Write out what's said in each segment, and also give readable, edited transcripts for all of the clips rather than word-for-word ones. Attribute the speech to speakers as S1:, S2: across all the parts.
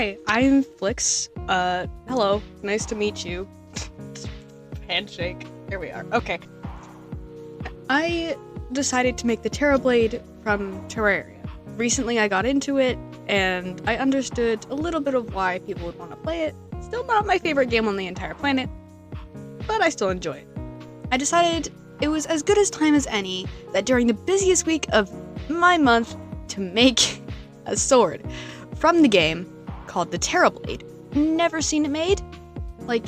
S1: Hi, I'm Flix. Hello. Nice to meet you. Handshake. Here we are. Okay. I decided to make the Terra Blade from Terraria. Recently I got into it, and I understood a little bit of why people would want to play it. Still not my favorite game on the entire planet, but I still enjoy it. I decided it was as good as time as any that during the busiest week of my month to make a sword from the game called the Terra Blade. Never seen it made, like,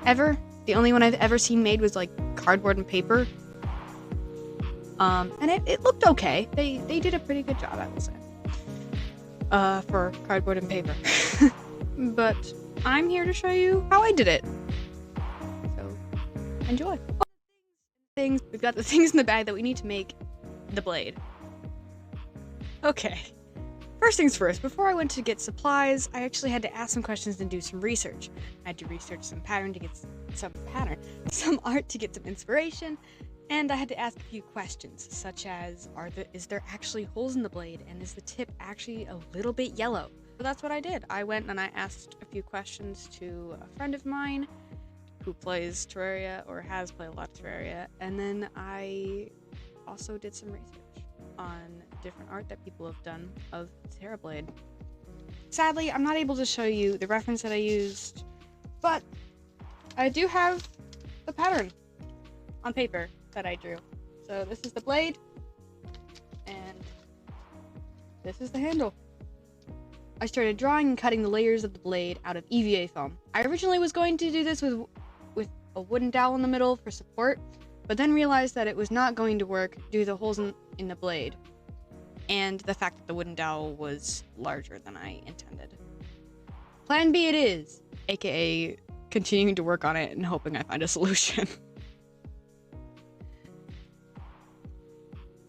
S1: ever. The only one I've ever seen made was like cardboard and paper. And it looked okay. They did a pretty good job, I will say. For cardboard and paper. But I'm here to show you how I did it. So, enjoy. We've got the things in the bag that we need to make the blade. Okay. First things first, before I went to get supplies, I actually had to ask some questions and do some research. I had to research some some art to get some inspiration, and I had to ask a few questions, such as, is there actually holes in the blade, and is the tip actually a little bit yellow? So that's what I did. I went and I asked a few questions to a friend of mine who plays Terraria, or has played a lot of Terraria, and then I also did some research on different art that people have done of Terra Blade. Sadly, I'm not able to show you the reference that I used, but I do have the pattern on paper that I drew. So this is the blade, and this is the handle. I started drawing and cutting the layers of the blade out of EVA foam. I originally was going to do this with a wooden dowel in the middle for support, but then realized that it was not going to work due to the holes in the blade, and the fact that the wooden dowel was larger than I intended. Plan B it is, aka continuing to work on it and hoping I find a solution.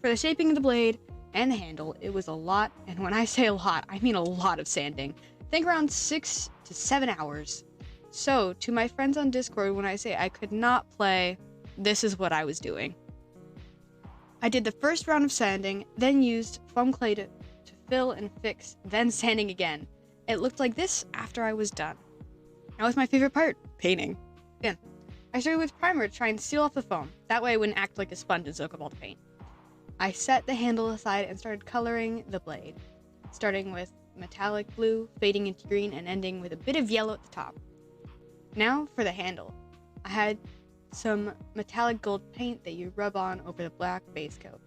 S1: For the shaping of the blade and the handle, it was a lot, and when I say a lot, I mean a lot of sanding. Think around 6 to 7 hours. So, to my friends on Discord, when I say I could not play, this is what I was doing. I did the first round of sanding, then used foam clay to fill and fix, then sanding again. It looked like this after I was done. Now with my favorite part, painting. Again, I started with primer to try and seal off the foam. That way it wouldn't act like a sponge and soak up all the paint. I set the handle aside and started coloring the blade, starting with metallic blue, fading into green, and ending with a bit of yellow at the top. Now for the handle. I had some metallic gold paint that you rub on over the black base coat.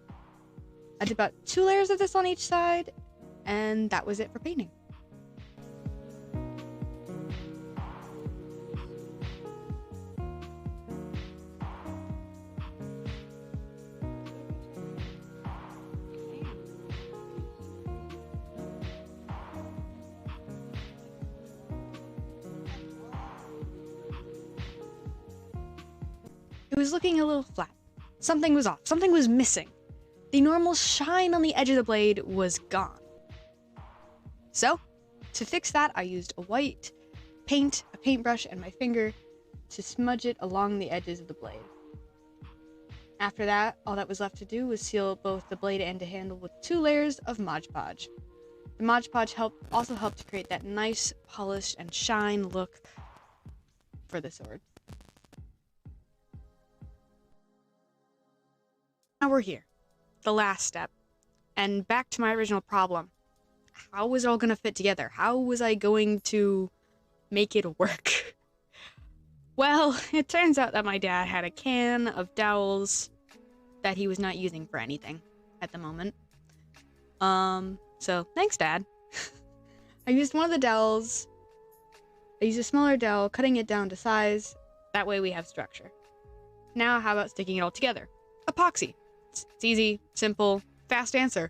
S1: I did about 2 layers of this on each side, and that was it for painting. It was looking a little flat. Something was off. Something was missing. The normal shine on the edge of the blade was gone. So, to fix that, I used a white paint, a paintbrush, and my finger to smudge it along the edges of the blade. After that, all that was left to do was seal both the blade and the handle with 2 layers of Mod Podge. The Mod Podge also helped to create that nice, polished, and shine look for the sword. Now we're here, the last step, and back to my original problem. How was it all going to fit together? How was I going to make it work? Well, it turns out that my dad had a can of dowels that he was not using for anything at the moment. So thanks, Dad. I used one of the dowels. I used a smaller dowel, cutting it down to size. That way we have structure. Now how about sticking it all together? Epoxy. It's easy, simple, fast answer.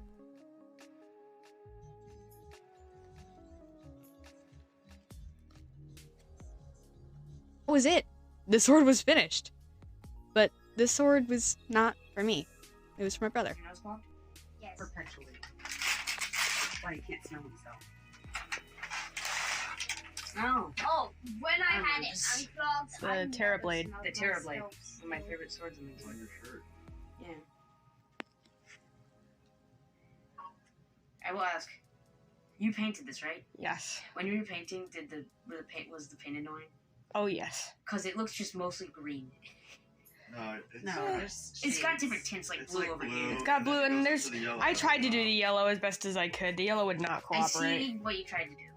S1: That was it. The sword was finished. But the sword was not for me. It was for my brother.
S2: Yes. Perpetually. That's why he can't smell himself. Oh.
S3: Oh, when I had it unplugged.
S1: The Terra Blade.
S2: The Terra Blade. One of my favorite swords in the
S4: On your shirt.
S2: Yeah. I will ask. You painted this, right?
S4: Yes.
S2: When you were painting, was the paint annoying?
S4: Oh, yes.
S2: Because it looks just mostly green.
S5: No,
S2: It's got different tints, like blue over here.
S4: It's got blue, and there's... I tried to do the yellow as best as I could. The yellow would not
S2: I
S4: cooperate.
S2: see what you tried to do.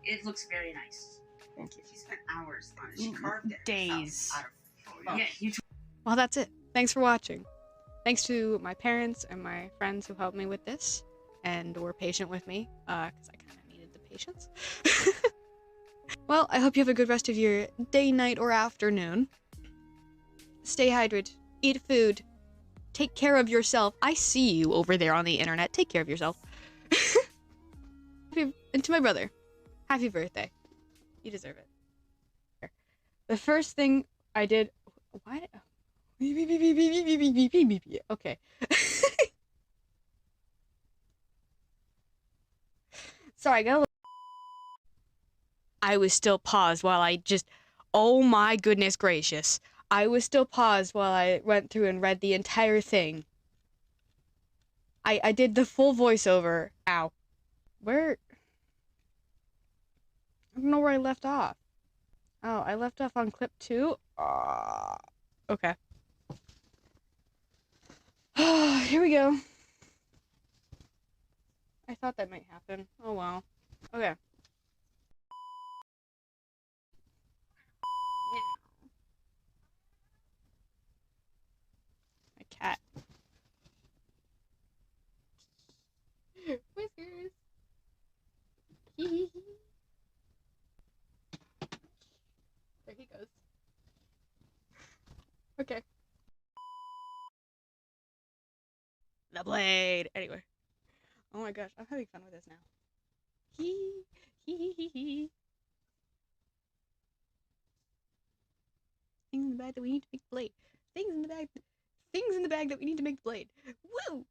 S2: It looks very nice.
S4: Thank you.
S5: She spent hours on it. She carved it
S4: Days.
S5: herself out of
S2: Yeah, you
S1: Well, that's it. Thanks for watching. Thanks to my parents and my friends who helped me with this and were patient with me, because I kind of needed the patience. Well, I hope you have a good rest of your day, night, or afternoon. Stay hydrated. Eat food. Take care of yourself. I see you over there on the internet. Take care of yourself. And to my brother, happy birthday. You deserve it. The first thing I did... Why? Okay. Sorry, I got a little... I was still paused while I just... Oh my goodness gracious. I was still paused while I went through and read the entire thing. I did the full voiceover. Ow. Where... I don't know where I left off. Oh, I left off on clip 2? Okay. Here we go. I thought that might happen. Oh well. Okay. My cat. Whiskers. There he goes. Okay. The blade. Anyway. Oh my gosh, I'm having fun with this now. Hee hee hee hee. Things in the bag that we need to make the blade. Things in the bag that we need to make the blade. Woo!